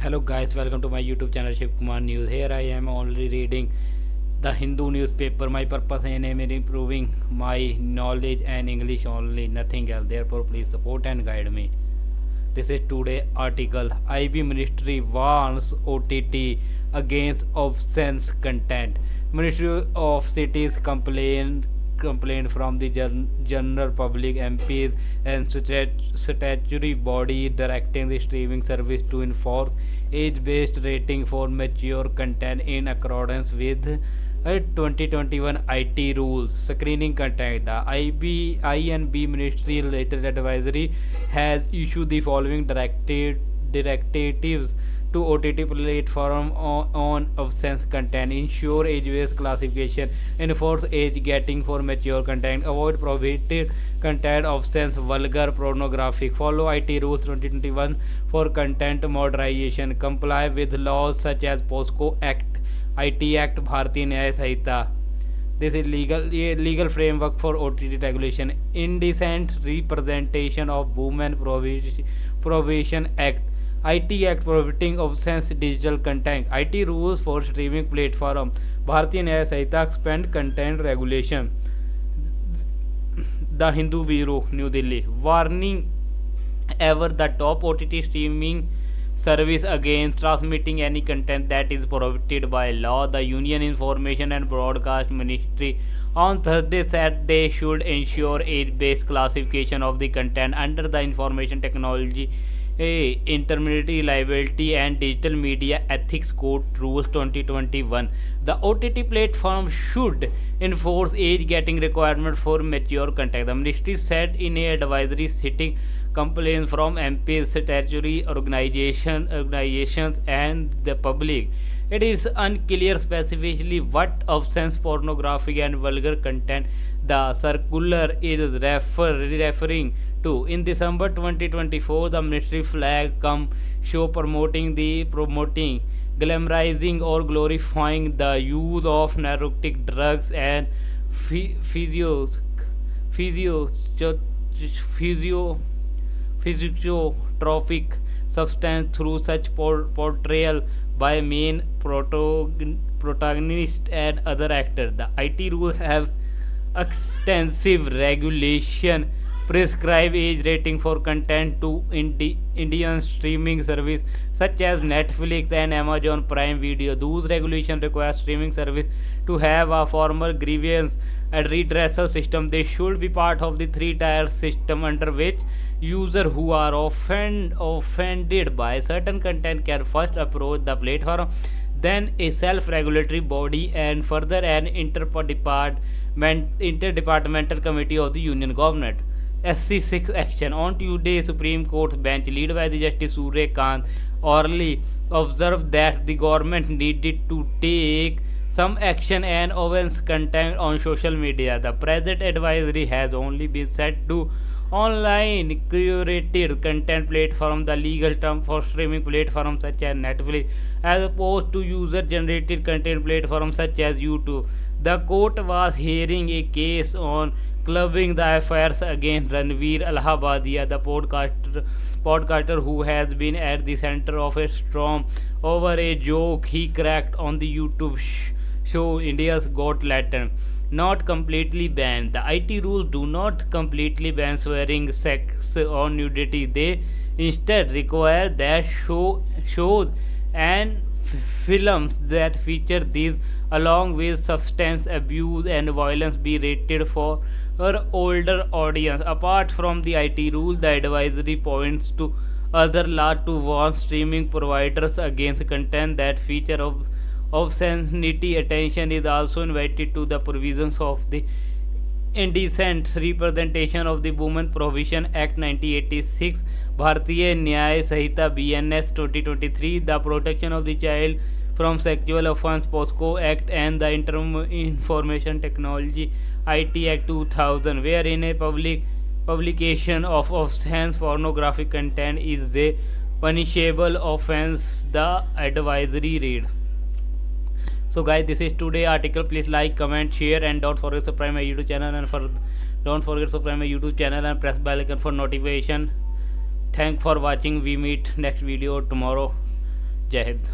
Hello guys, welcome to my YouTube channel Shiv Kumar News. Here I am only reading the Hindu newspaper. My purpose in improving my knowledge and English only, nothing else. Therefore, please support and guide me. This is today article. IB Ministry warns OTT against obscene content. Ministry of Cities complained from the general public, MPs, and statutory body directing the streaming service to enforce age-based rating for mature content in accordance with 2021 IT rules. Screening content. The INB Ministry latest advisory has issued the following directives to OTT platform on obscene content: ensure age-based classification, enforce age gating for mature content, avoid prohibited content, obscene, vulgar, pornographic, follow IT rules 2021 for content moderation, comply with laws such as POSCO Act, IT Act, Bharatiya Nyaya Sanhita. This is legal framework for OTT regulation. Indecent representation of women Prohibition Act, IT Act prohibiting obscene digital content, IT rules for streaming platform, Bharatiya Nyaya Sanhita expand content regulation. The Hindu Bureau, New Delhi, warning ever the top OTT streaming service against transmitting any content that is prohibited by law. The Union Information and Broadcast Ministry on Thursday said they should ensure age-based classification of the content under the Information Technology Intermediary Liability and Digital Media Ethics Code Rules 2021. The OTT platform should enforce age gating requirement for mature content. The ministry said in a advisory citing complaints from MPs, statutory organizations, and the public. It is unclear specifically what obscene, pornographic, and vulgar content the circular is referring to. In December 2024, the ministry flagged come show promoting, glamorizing, or glorifying the use of narcotic drugs and physio physiotropic substance through such portrayal by main protagonist and other actors. The IT rules have extensive regulation prescribe age rating for content to Indian streaming service such as Netflix and Amazon Prime Video. Those regulations require streaming service to have a formal grievance and redressal system. They should be part of the three-tier system under which users who are offended by certain content can first approach the platform, then a self-regulatory body, and further an interdepartmental committee of the Union Government. SC6 action. On Tuesday, Supreme Court bench led by the Justice Surya Kant orally observed that the government needed to take some action and offense content on social media. The present advisory has only been set to online curated content platform, the legal term for streaming platforms such as Netflix, as opposed to user generated content platforms such as YouTube. The court was hearing a case on clubbing the affairs against Ranveer Allahabadia, the podcaster who has been at the center of a storm over a joke he cracked on the YouTube show India's Got Talent. Not completely banned. The IT rules do not completely ban swearing, sex, or nudity. They instead require that shows and films that feature these, along with substance abuse and violence, be rated for older audience. Apart from the IT rule, the advisory points to other law to warn streaming providers against content that feature of obscenity. Attention is also invited to the provisions of the Indecent Representation of the Women Prohibition Act 1986, Bharatiya Nyaya Sanhita BNS 2023, the Protection of the Child from Sexual Offence POSCO Act, and the Information Technology IT Act 2000, wherein a publication of obscene pornographic content is a punishable offence. The advisory read. So guys, this is today article. Please like, comment, share, and don't forget to subscribe my YouTube channel and press bell icon for notification. Thanks for watching. We meet next video tomorrow. Jai Hind.